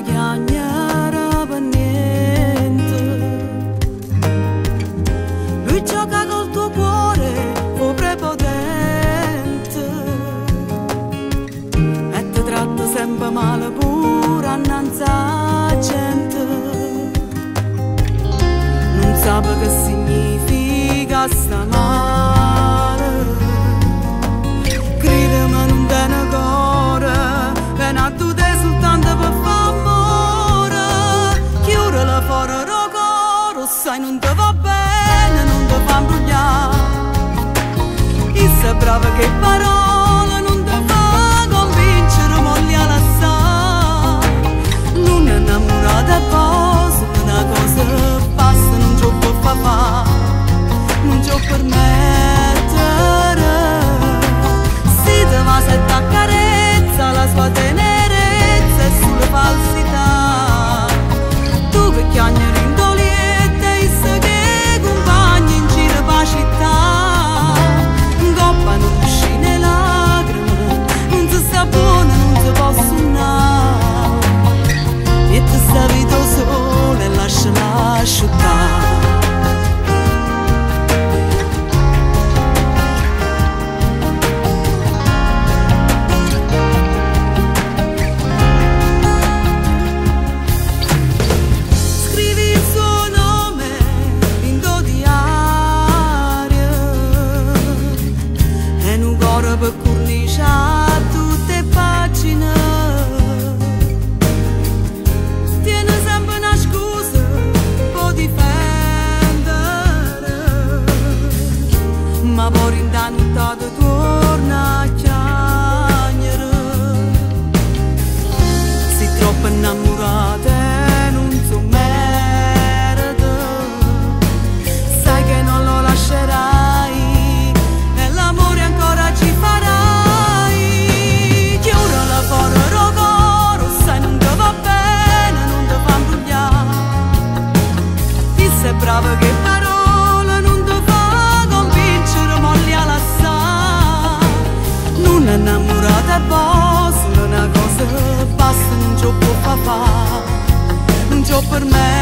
chiagnara per niente. Lui gioca col tuo cuore, fu prepotente, e ti tratta sempre male pure annanzi a gente. Non sape che significa sta male, credimi non te ne cuore, che nato te soltanto per fa amore. Chiudila fuori da coro, sai non te va bene, non te fa imbrogliare. E sei brava che parola non te fa convincere, moglie la sa. Non è innamorata e poi solo una cosa basta, non ci può fare, non ci può permettere. Si te va se t'accarezza la sua tenerezza e sulle falsità. Tu che chiagneri in doliette e se che compagni in giro per la città. Coppa non uscine lacrime, non si sta buona, non si può suonare. E ti sta vita sola e lasciala asciuttare. Per corniciare tutte le pagine, tiene sempre una scusa per difendere, ma poi intanto torna a chiagnere. Sei troppo innamorata e non so merita, sai che non lo lascerai. Brava che parola non ti fa convincere, moglie la sa. Non è innamorata e poi solo una cosa basta, non ci può fare, non ci può permettere.